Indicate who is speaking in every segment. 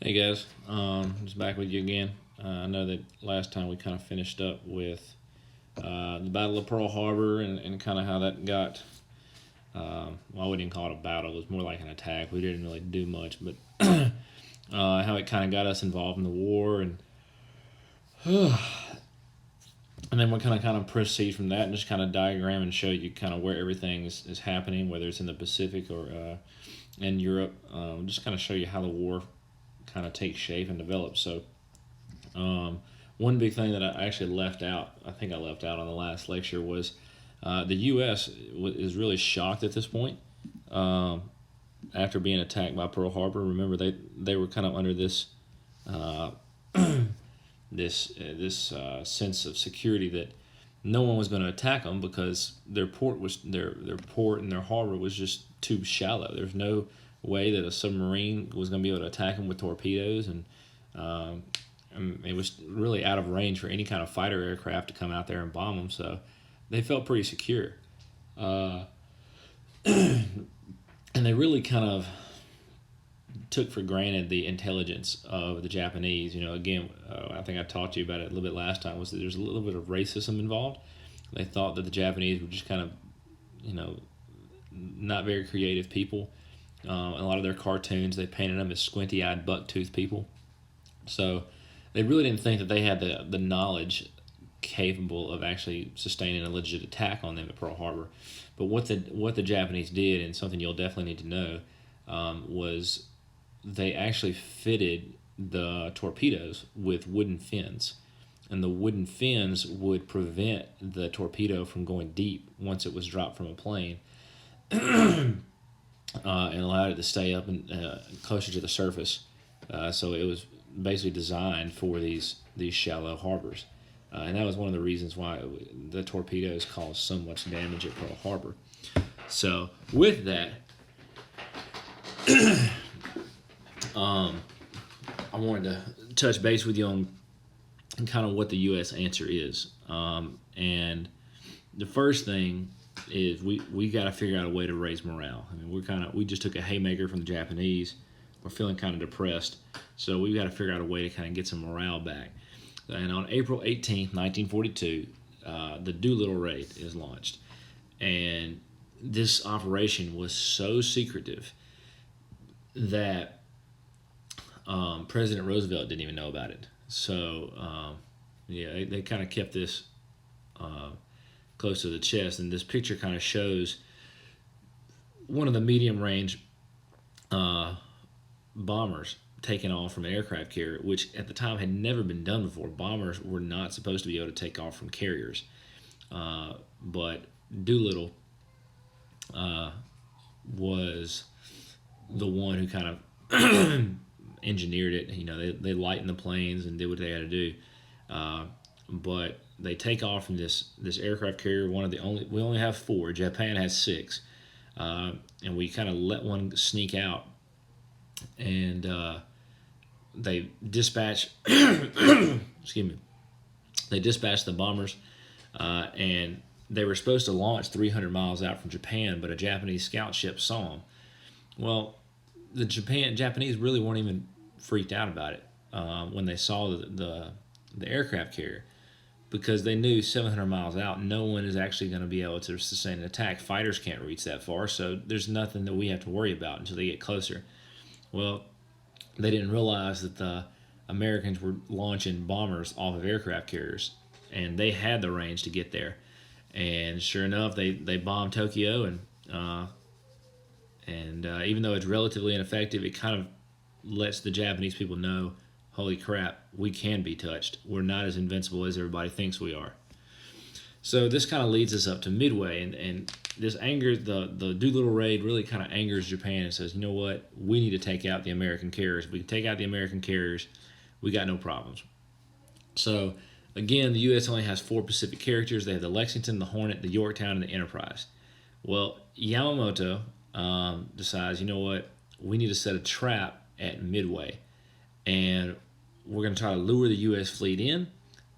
Speaker 1: Hey guys, just back with you again. I know that last time we kind of finished up with the Battle of Pearl Harbor and kind of how that got. Well, we didn't call it a battle; it was more like an attack. We didn't really do much, but how it kind of got us involved in the war, and and then we'll kind of proceed from that and just kind of diagram and show you kind of where everything is happening, whether it's in the Pacific or in Europe. Just kind of show you how the war kind of takes shape and develops. So, one big thing that I actually left out, I think I left out on the last lecture, was the U.S. is really shocked at this point after being attacked by Pearl Harbor. Remember, they were kind of under this uh, this sense of security that no one was going to attack them because their port and their harbor was just too shallow. There's no way that a submarine was going to be able to attack them with torpedoes, and it was really out of range for any kind of fighter aircraft to come out there and bomb them. So they felt pretty secure, and they really kind of took for granted the intelligence of the Japanese. Again, I think I talked to you about it a little bit last time. Was that there's a little bit of racism involved? They thought that the Japanese were just kind of, not very creative people. A lot of their cartoons, they painted them as squinty-eyed, buck-toothed people. So they really didn't think that they had the knowledge capable of actually sustaining a legit attack on them at Pearl Harbor. But what the Japanese did, and something you'll definitely need to know, was they actually fitted the torpedoes with wooden fins. And the wooden fins would prevent the torpedo from going deep once it was dropped from a plane. And allowed it to stay up and closer to the surface. So it was basically designed for these shallow harbors. And that was one of the reasons why the torpedoes caused so much damage at Pearl Harbor. So with that, I wanted to touch base with you on kind of what the U.S. answer is. And the first thing is we got to figure out a way to raise morale. I mean, we just took a haymaker from the Japanese. We're feeling kind of depressed, so we've got to figure out a way to kind of get some morale back. And on April 18th, 1942, the Doolittle Raid is launched, and this operation was so secretive that President Roosevelt didn't even know about it. So they kind of kept this close to the chest, and this picture kind of shows one of the medium range bombers taking off from an aircraft carrier, which at the time had never been done before. Bombers were not supposed to be able to take off from carriers, but Doolittle was the one who kind of engineered it. They lightened the planes and did what they had to do, but they take off from this aircraft carrier. We only have 4. Japan has 6, and we kind of let one sneak out, and they dispatch. Excuse me. They dispatched the bombers, and they were supposed to launch 300 miles out from Japan, but a Japanese scout ship saw them. Well, the Japanese really weren't even freaked out about it when they saw the aircraft carrier, because they knew 700 miles out, no one is actually going to be able to sustain an attack. Fighters can't reach that far, so there's nothing that we have to worry about until they get closer. Well, they didn't realize that the Americans were launching bombers off of aircraft carriers, and they had the range to get there. And sure enough, they bombed Tokyo, and even though it's relatively ineffective, it kind of lets the Japanese people know, holy crap, we can be touched. We're not as invincible as everybody thinks we are. So this kind of leads us up to Midway, and this angers the Doolittle Raid really kind of angers Japan and says, you know what, we need to take out the American carriers. If we can take out the American carriers, we got no problems. So again, the U.S. only has 4 Pacific carriers. They have the Lexington, the Hornet, the Yorktown, and the Enterprise. Well, Yamamoto decides, you know what, we need to set a trap at Midway, and we're going to try to lure the U.S. fleet in,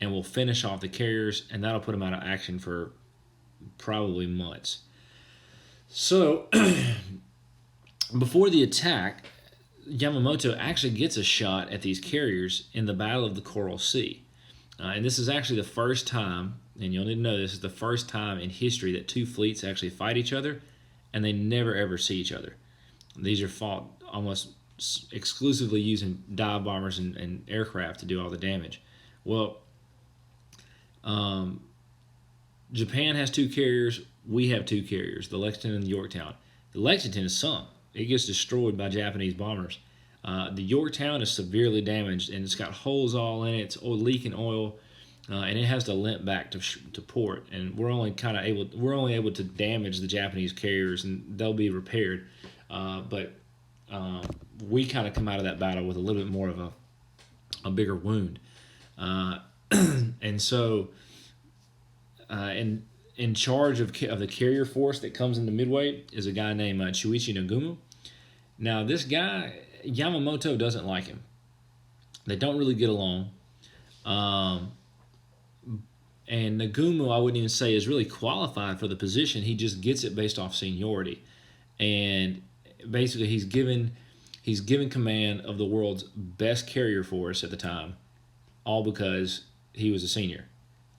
Speaker 1: and we'll finish off the carriers, and that'll put them out of action for probably months. So before the attack, Yamamoto actually gets a shot at these carriers in the Battle of the Coral Sea. And this is actually the first time, and you'll need to know this is the first time in history that two fleets actually fight each other, and they never ever see each other. These are fought almost exclusively using dive bombers and aircraft to do all the damage. Well, Japan has two carriers. We have two carriers, the Lexington and the Yorktown. The Lexington is sunk. It gets destroyed by Japanese bombers. The Yorktown is severely damaged, and it's got holes all in it. It's leaking oil, and it has to limp back to port. And we're only able to damage the Japanese carriers, and they'll be repaired. But we kind of come out of that battle with a little bit more of a bigger wound. And so, in charge of the carrier force that comes into Midway is a guy named Chuichi Nagumo. Now, this guy, Yamamoto doesn't like him. They don't really get along. And Nagumo, I wouldn't even say is really qualified for the position. He just gets it based off seniority. And basically, he's given command of the world's best carrier force at the time, all because he was a senior.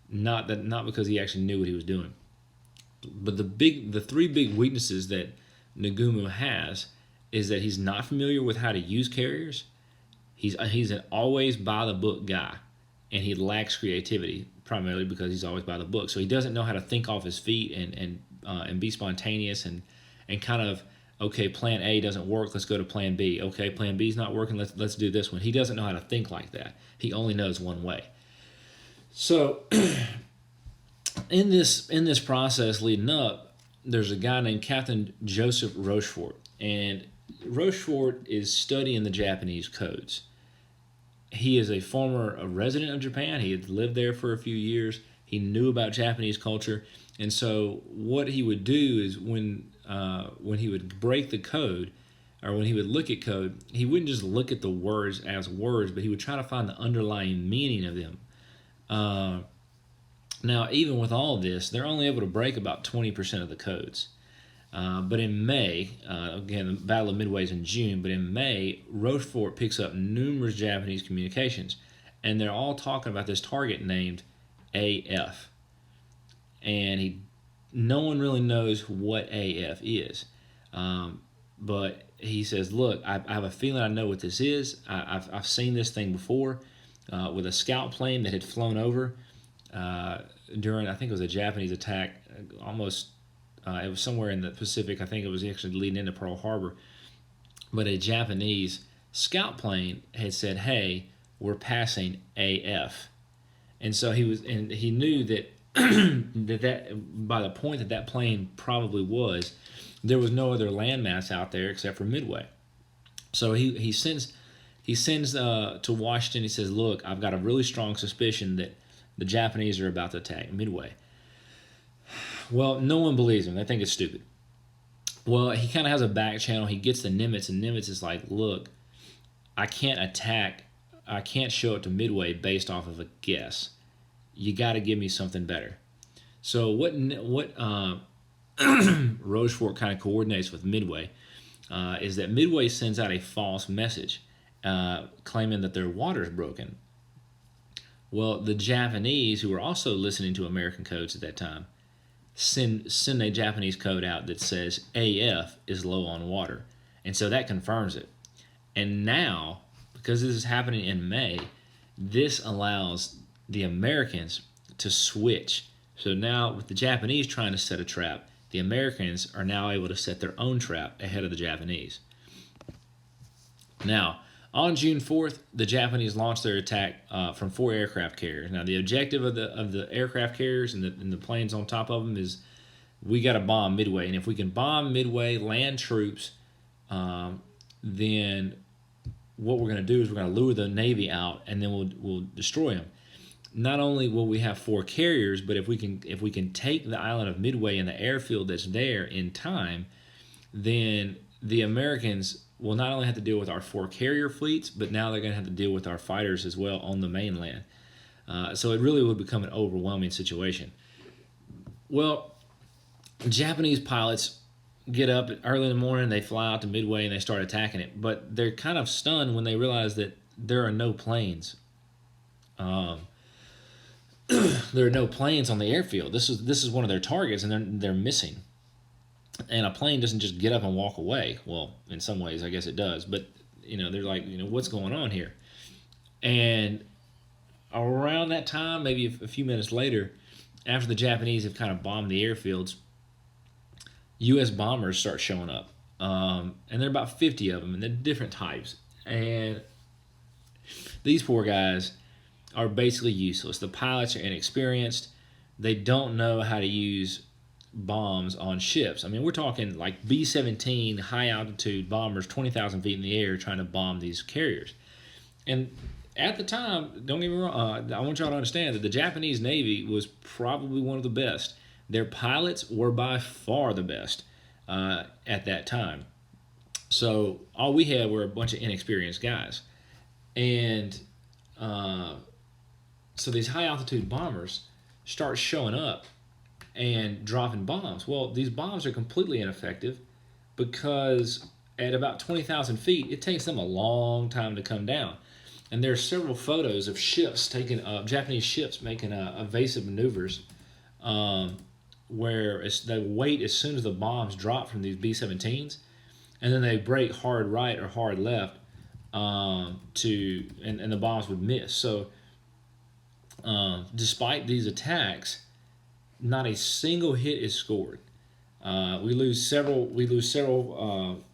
Speaker 1: Not because he actually knew what he was doing. But the three big weaknesses that Nagumo has is that he's not familiar with how to use carriers. He's an always by the book guy, and he lacks creativity primarily because he's always by the book. So he doesn't know how to think off his feet and be spontaneous and kind of, okay, plan A doesn't work, let's go to plan B. Okay, plan B's not working, let's do this one. He doesn't know how to think like that. He only knows one way. So in this process leading up, there's a guy named Captain Joseph Rochefort, and Rochefort is studying the Japanese codes. He is a former resident of Japan. He had lived there for a few years. He knew about Japanese culture, and so what he would do is when he would break the code, or when he would look at code, he wouldn't just look at the words as words, but he would try to find the underlying meaning of them. Now, even with all this, they're only able to break about 20% of the codes. But in May, again, the Battle of Midway is in June, but in May, Rochefort picks up numerous Japanese communications, and they're all talking about this target named AF. And no one really knows what AF is. But he says, look, I have a feeling I know what this is. I've seen this thing before with a scout plane that had flown over during, I think it was a Japanese attack, almost, it was somewhere in the Pacific. I think it was actually leading into Pearl Harbor. But a Japanese scout plane had said, hey, we're passing AF. And so he knew that that by the point that plane probably was, there was no other landmass out there except for Midway. So he sends to Washington. He says, look, I've got a really strong suspicion that the Japanese are about to attack Midway. Well, no one believes him. They think it's stupid. Well, he kind of has a back channel. He gets to Nimitz, and Nimitz is like, look, I can't show up to Midway based off of a guess. You got to give me something better. So what Rochefort kind of coordinates with Midway is that Midway sends out a false message claiming that their water's broken. Well, the Japanese, who were also listening to American codes at that time, send a Japanese code out that says AF is low on water. And so that confirms it. And now, because this is happening in May, this allows the Americans to switch. So now with the Japanese trying to set a trap, the Americans are now able to set their own trap ahead of the Japanese. Now, on June 4th, the Japanese launched their attack from 4 aircraft carriers. Now, the objective of the aircraft carriers and the planes on top of them is we got to bomb Midway. And if we can bomb Midway, land troops, then what we're going to do is we're going to lure the Navy out, and then we'll destroy them. Not only will we have 4 carriers, but if we can take the island of Midway and the airfield that's there in time, then the Americans will not only have to deal with our 4 carrier fleets, but now they're going to have to deal with our fighters as well on the mainland. So it really would become an overwhelming situation. Well, Japanese pilots get up early in the morning, they fly out to Midway, and they start attacking it. But they're kind of stunned when they realize that there are no planes. Um, there are no planes on the airfield. This is one of their targets, and they're missing. And a plane doesn't just get up and walk away. Well, in some ways, I guess it does. But they're like, what's going on here? And around that time, maybe a few minutes later, after the Japanese have kind of bombed the airfields, U.S. bombers start showing up. And there are about 50 of them, and they're different types. And these poor guys are basically useless. The pilots are inexperienced. They don't know how to use bombs on ships. I mean, we're talking like B-17 high-altitude bombers, 20,000 feet in the air, trying to bomb these carriers. And at the time, don't get me wrong, I want y'all to understand that the Japanese Navy was probably one of the best. Their pilots were by far the best at that time. So all we had were a bunch of inexperienced guys. And so these high-altitude bombers start showing up and dropping bombs. Well, these bombs are completely ineffective because at about 20,000 feet, it takes them a long time to come down. And there are several photos of ships Japanese ships making evasive maneuvers where they wait as soon as the bombs drop from these B-17s, and then they break hard right or hard left and the bombs would miss. So despite these attacks, not a single hit is scored. We lose several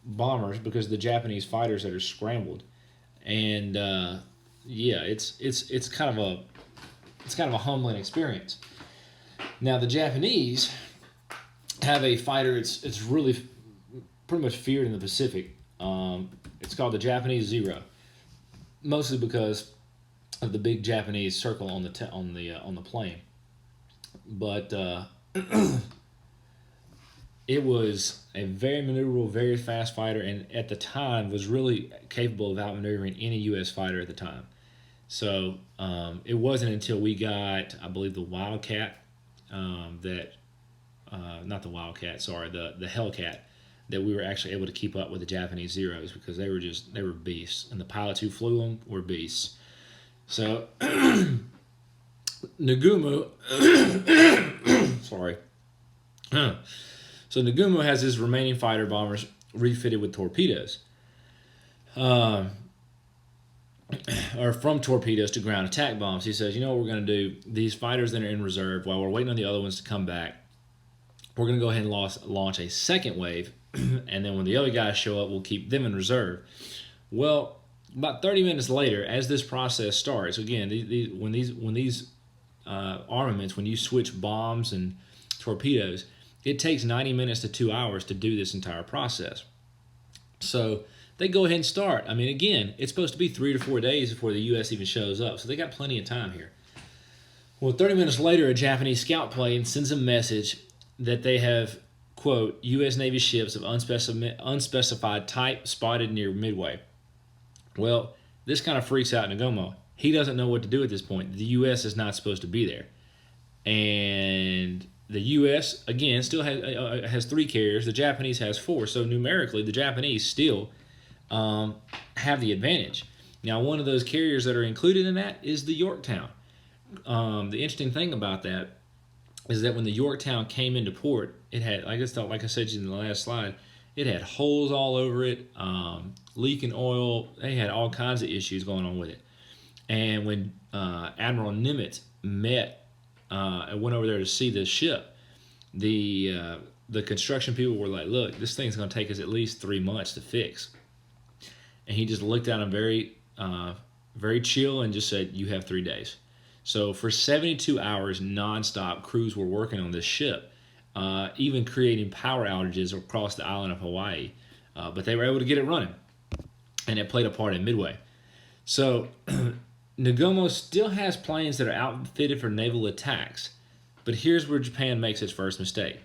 Speaker 1: bombers because of the Japanese fighters that are scrambled, and it's kind of a humbling experience. Now the Japanese have a fighter. It's really pretty much feared in the Pacific. It's called the Japanese Zero, mostly because of the big Japanese circle on the plane. But it was a very maneuverable, very fast fighter, and at the time was really capable of outmaneuvering any U.S. fighter at the time. So it wasn't until we got, I believe, the Wildcat, not the Wildcat, sorry, the Hellcat, that we were actually able to keep up with the Japanese Zeros, because they were beasts, and the pilots who flew them were beasts. So Nagumo, sorry. So Nagumo has his remaining fighter bombers refitted with torpedoes, or from torpedoes to ground attack bombs. He says, what we're going to do? These fighters that are in reserve, while we're waiting on the other ones to come back, we're going to go ahead and launch a second wave, and then when the other guys show up, we'll keep them in reserve. Well, about 30 minutes later, as this process starts, again, when these armaments, when you switch bombs and torpedoes, it takes 90 minutes to 2 hours to do this entire process. So they go ahead and start. I mean, again, it's supposed to be 3 to 4 days before the U.S. even shows up, so they got plenty of time here. Well, 30 minutes later, a Japanese scout plane sends a message that they have, quote, U.S. Navy ships of unspecified type spotted near Midway. Well, this kind of freaks out Nagumo. He doesn't know what to do at this point. The U.S. is not supposed to be there. And the U.S., again, still has 3 carriers. The Japanese has 4. So numerically, the Japanese still have the advantage. Now, one of those carriers that are included in that is the Yorktown. The interesting thing about that is that when the Yorktown came into port, it had, like I said in the last slide, it had holes all over it, leaking oil. They had all kinds of issues going on with it. And when Admiral Nimitz went over there to see the ship, the construction people were like, look, this thing's going to take us at least 3 months to fix. And he just looked at him very chill and just said, you have 3 days. So for 72 hours nonstop, crews were working on this ship, even creating power outages across the island of Hawaii. But they were able to get it running, and it played a part in Midway. So Nagumo still has planes that are outfitted for naval attacks, but here's where Japan makes its first mistake.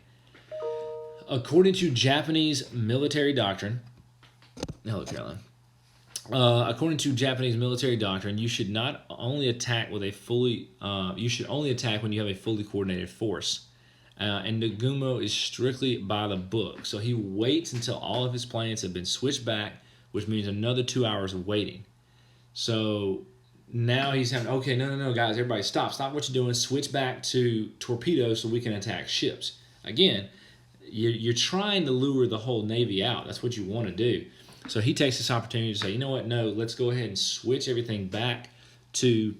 Speaker 1: According to Japanese military doctrine, hello, Caroline. According to Japanese military doctrine, you should not only attack with you should only attack when you have a fully coordinated force. And Nagumo is strictly by the book. So he waits until all of his planes have been switched back, which means another 2 hours of waiting. So now he's having, okay, no, guys, everybody stop what you're doing, switch back to torpedoes so we can attack ships. Again, you're trying to lure the whole Navy out. That's what you want to do. So he takes this opportunity to say, you know what, no, let's go ahead and switch everything back to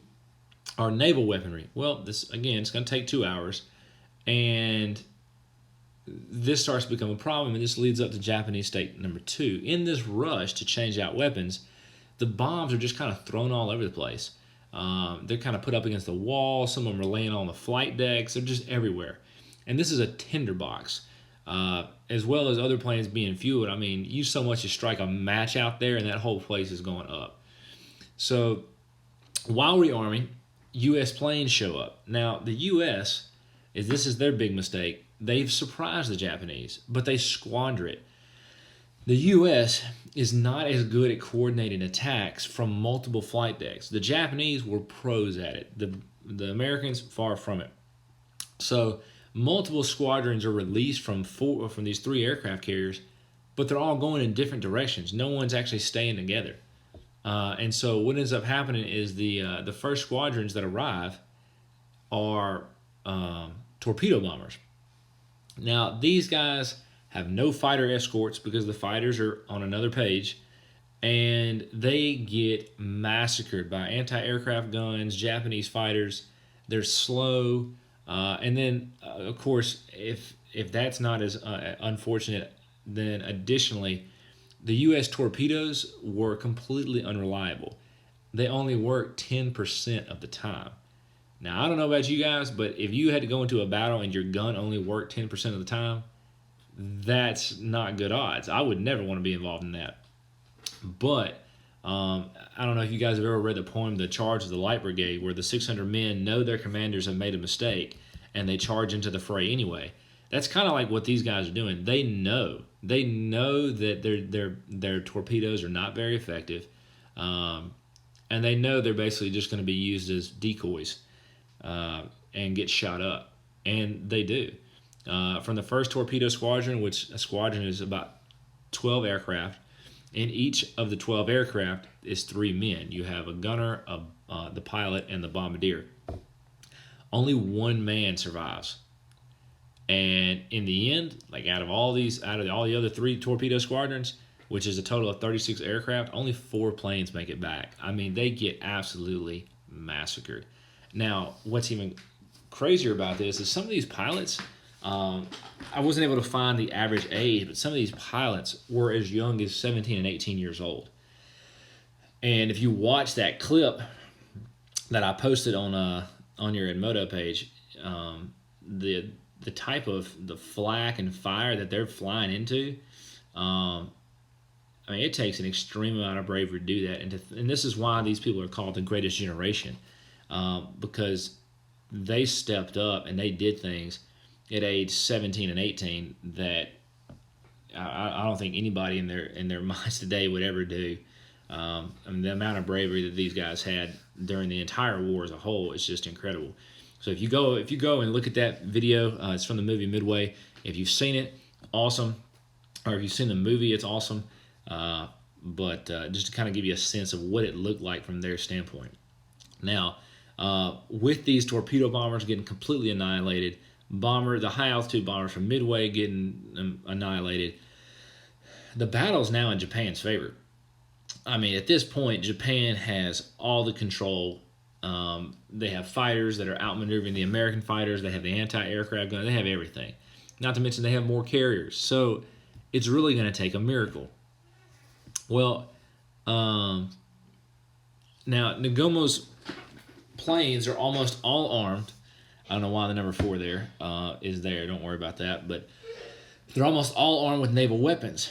Speaker 1: our naval weaponry. Well, this, again, it's going to take 2 hours, and this starts to become a problem, and this leads up to Japanese mistake number 2. In this rush to change out weapons, the bombs are just kind of thrown all over the place. They're kind of put up against the wall. Some of them are laying on the flight decks. They're just everywhere. And this is a tinderbox, as well as other planes being fueled. I mean, you so much as strike a match out there, and that whole place is going up. So while rearming, U.S. planes show up. Now, the U.S., this is their big mistake. They've surprised the Japanese, but they squander it. The U.S. is not as good at coordinating attacks from multiple flight decks. The Japanese were pros at it. The Americans, far from it. So multiple squadrons are released from these 3 aircraft carriers, but they're all going in different directions. No one's actually staying together. And so what ends up happening is the first squadrons that arrive are torpedo bombers. Now, these guys have no fighter escorts because the fighters are on another page, and they get massacred by anti-aircraft guns, Japanese fighters. They're slow, and then, of course, if that's not as unfortunate, then additionally, the U.S. torpedoes were completely unreliable. They only work 10% of the time. Now, I don't know about you guys, but if you had to go into a battle and your gun only worked 10% of the time, that's not good odds. I would never want to be involved in that. But I don't know if you guys have ever read the poem The Charge of the Light Brigade, where the 600 men know their commanders have made a mistake and they charge into the fray anyway. That's kind of like what these guys are doing. They know that their torpedoes are not very effective, and they know they're basically just going to be used as decoys and get shot up, and they do. From the first torpedo squadron, which a squadron is about 12 aircraft, in each of the 12 aircraft is 3 men. You have a gunner, the pilot, and the bombardier. Only 1 man survives. And in the end, like out of all the other 3 torpedo squadrons, which is a total of 36 aircraft, only 4 planes make it back. I mean, they get absolutely massacred. Now, what's even crazier about this is some of these pilots, I wasn't able to find the average age, but some of these pilots were as young as 17 and 18 years old. And if you watch that clip that I posted on your Edmodo page, the type of the flak and fire that they're flying into, I mean, it takes an extreme amount of bravery to do that. And this is why these people are called the greatest generation, because they stepped up and they did things at age 17 and 18 that I don't think anybody in their minds today would ever do. I mean, the amount of bravery that these guys had during the entire war as a whole is just incredible. So if you go and look at that video, it's from the movie Midway. If you've seen it, awesome. Or if you've seen the movie, it's awesome. But just to kind of give you a sense of what it looked like from their standpoint. Now, with these torpedo bombers getting completely annihilated, the high altitude bombers from Midway getting annihilated, the battle's now in Japan's favor. I mean, at this point, Japan has all the control. They have fighters that are outmaneuvering the American fighters. They have the anti-aircraft gun. They have everything. Not to mention they have more carriers. So it's really going to take a miracle. Well, now Nagumo's planes are almost all armed. I don't know why the number 4 there is there. Don't worry about that. But they're almost all armed with naval weapons,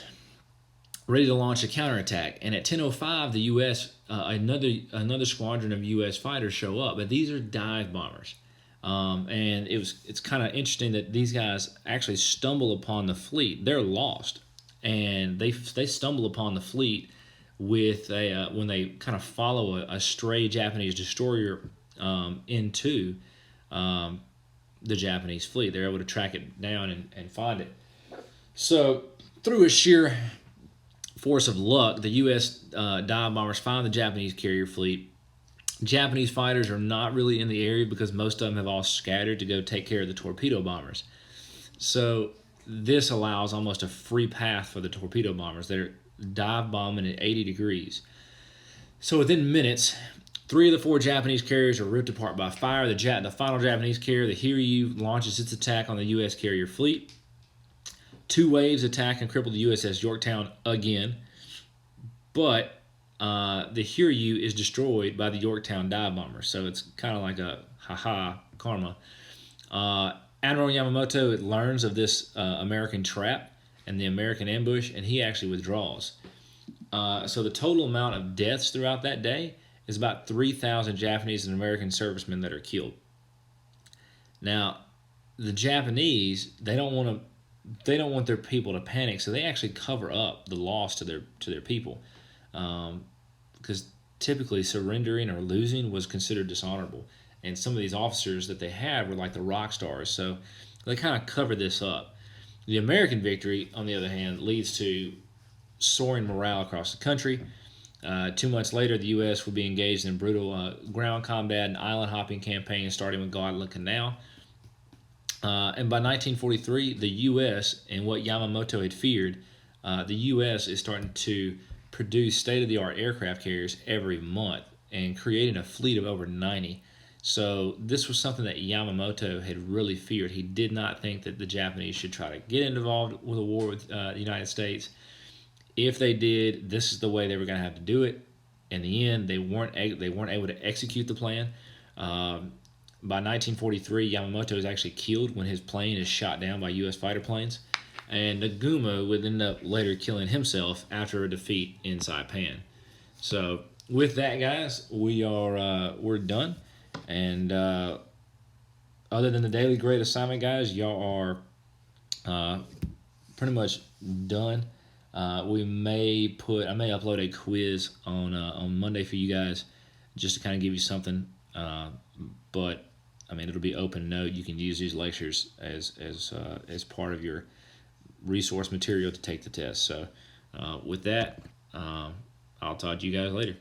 Speaker 1: ready to launch a counterattack. And at 10:05, the U.S. Another squadron of U.S. fighters show up, but these are dive bombers. And it's kind of interesting that these guys actually stumble upon the fleet. They're lost, and they stumble upon the fleet with when they kind of follow a stray Japanese destroyer into the Japanese fleet. They're able to track it down and find it. So through a sheer force of luck, the U.S. Dive bombers find the Japanese carrier fleet. Japanese fighters are not really in the area because most of them have all scattered to go take care of the torpedo bombers. So this allows almost a free path for the torpedo bombers. They're dive bombing at 80 degrees. So within minutes, 3 of the 4 Japanese carriers are ripped apart by fire. The final Japanese carrier, the Hiryu, launches its attack on the U.S. carrier fleet. 2 waves attack and cripple the USS Yorktown again. But the Hiryu is destroyed by the Yorktown dive bomber. So it's kind of like a ha-ha karma. Admiral Yamamoto learns of this American trap and the American ambush, and he actually withdraws. So the total amount of deaths throughout that day is about 3,000 Japanese and American servicemen that are killed. Now, the Japanese, they don't want their people to panic, so they actually cover up the loss to their people, because typically surrendering or losing was considered dishonorable. And some of these officers that they had were like the rock stars, so they kind of covered this up. The American victory, on the other hand, leads to soaring morale across the country. 2 months later, the U.S. would be engaged in brutal ground combat and island hopping campaigns, starting with Guadalcanal. And by 1943, the U.S., and what Yamamoto had feared, the U.S. is starting to produce state-of-the-art aircraft carriers every month and creating a fleet of over 90. So this was something that Yamamoto had really feared. He did not think that the Japanese should try to get involved with a war with the United States. If they did, this is the way they were going to have to do it. In the end, they weren't able to execute the plan. By 1943, Yamamoto is actually killed when his plane is shot down by U.S. fighter planes, and Nagumo would end up later killing himself after a defeat in Saipan. So with that, guys, we're done. And other than the daily grade assignment, guys, y'all are pretty much done. I may upload a quiz on Monday for you guys, just to kind of give you something. But I mean, it'll be open note. You can use these lectures as part of your resource material to take the test. So with that, I'll talk to you guys later.